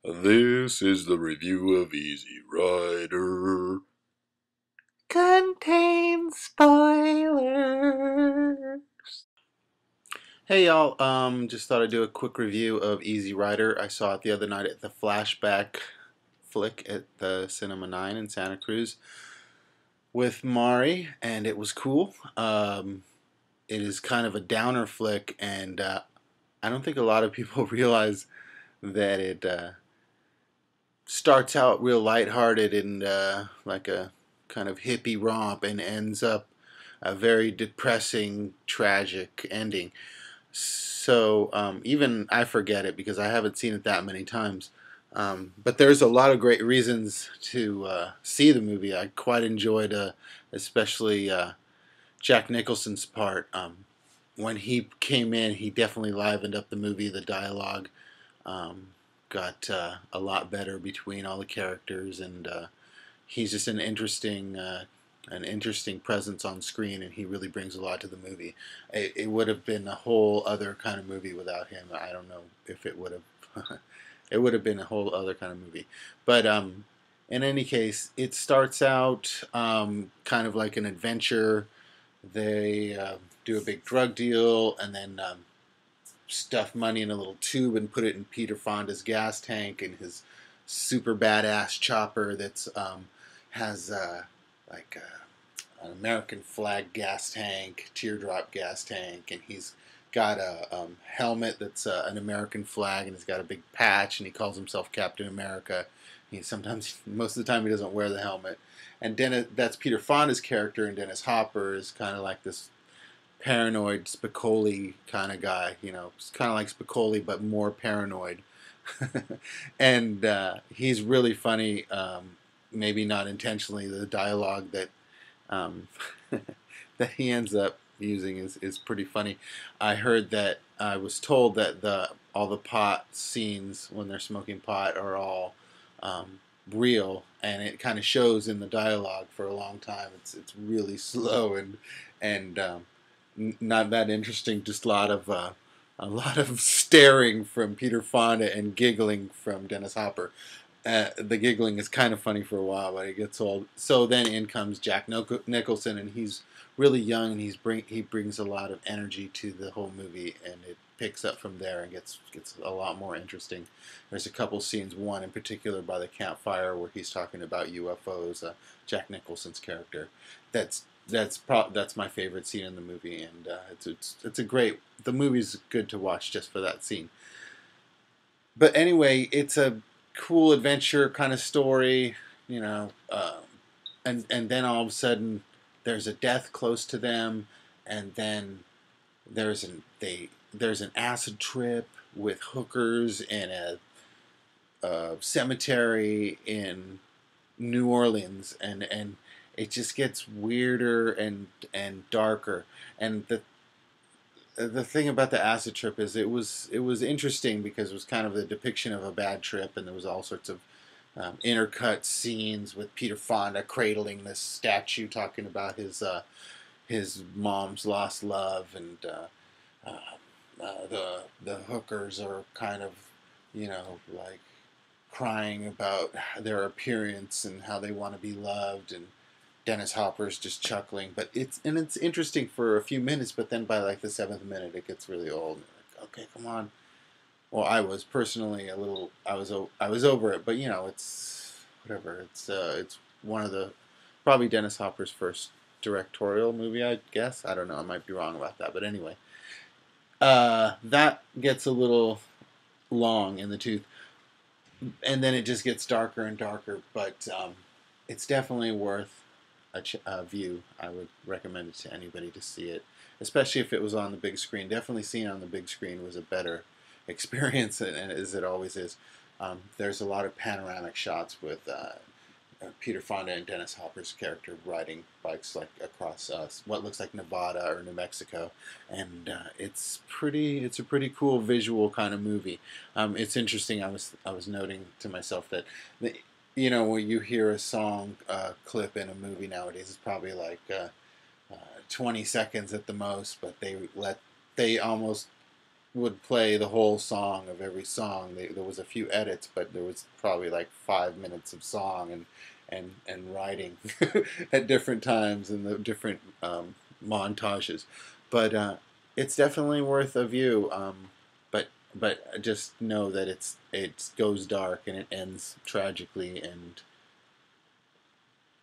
This is the review of Easy Rider. Contains spoilers. Hey y'all, just thought I'd do a quick review of Easy Rider. I saw it the other night at the Flashback flick at the Cinema 9 in Santa Cruz with Mari, and it was cool. It is kind of a downer flick, and I don't think a lot of people realize that it starts out real lighthearted and like a kind of hippie romp and ends up a very depressing, tragic ending. So even I forget it because I haven't seen it that many times. But there's a lot of great reasons to see the movie. I quite enjoyed, especially Jack Nicholson's part. When he came in, he definitely livened up the movie. The dialogue um, got a lot better between all the characters, and he's just an interesting presence on screen, and he really brings a lot to the movie. It would have been a whole other kind of movie without him. I don't know if it would have. It would have been a whole other kind of movie, but in any case, it starts out kind of like an adventure. They do a big drug deal, and then stuff money in a little tube and put it in Peter Fonda's gas tank and his super badass chopper that's has like an American flag gas tank, teardrop gas tank, and he's got a helmet that's an American flag, and he's got a big patch, and he calls himself Captain America. He sometimes, most of the time, he doesn't wear the helmet. And Dennis, that's Peter Fonda's character, and Dennis Hopper is kind of like this paranoid Spicoli kind of guy. You know, it's kind of like Spicoli, but more paranoid. And he's really funny. Maybe not intentionally. The dialogue that um, that he ends up using is pretty funny. I heard that I was told that the all the pot scenes when they're smoking pot are all real, and it kind of shows in the dialogue for a long time. It's really slow and not that interesting. Just a lot of staring from Peter Fonda and giggling from Dennis Hopper. The giggling is kind of funny for a while, but it gets old. So then in comes Jack Nicholson, and he's really young, and he brings a lot of energy to the whole movie, and it picks up from there and gets a lot more interesting. There's a couple scenes, one in particular by the campfire where he's talking about UFOs. Jack Nicholson's character, that's my favorite scene in the movie, and it's a great. The movie's good to watch just for that scene. But anyway, it's a cool adventure kind of story, you know. And then all of a sudden, there's a death close to them, and then there's an acid trip with hookers in a cemetery in New Orleans, and it just gets weirder and darker. And the thing about the acid trip is it was interesting because it was kind of the depiction of a bad trip, and there was all sorts of intercut scenes with Peter Fonda cradling this statue, talking about his mom's lost love, and the hookers are kind of, you know, like crying about their appearance and how they want to be loved, and Dennis Hopper's just chuckling. But it's interesting for a few minutes, but then by like the seventh minute, it gets really old. Like, okay, come on. Well, I was personally a little. I was over it, but you know, it's whatever. It's one of the probably Dennis Hopper's first directorial movie, I guess. I don't know. I might be wrong about that, but anyway, that gets a little long in the tooth, and then it just gets darker and darker. But it's definitely worth a view. I would recommend it to anybody to see it, especially if it was on the big screen. Definitely seeing it on the big screen was a better experience, and as it always is. There's a lot of panoramic shots with Peter Fonda and Dennis Hopper's character riding bikes like across what looks like Nevada or New Mexico, and it's a pretty cool visual kind of movie. It's interesting. I was noting to myself that you know, when you hear a song clip in a movie nowadays, it's probably like 20 seconds at the most, but they almost would play the whole song of every song. There was a few edits, but there was probably like 5 minutes of song and writing at different times and the different montages. But it's definitely worth a view. But just know that it goes dark and it ends tragically, and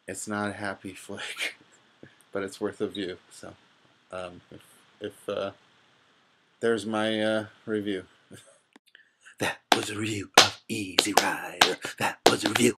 it's not a happy flick. But it's worth a view. So if there's my review. That was a review of Easy Rider. That was a review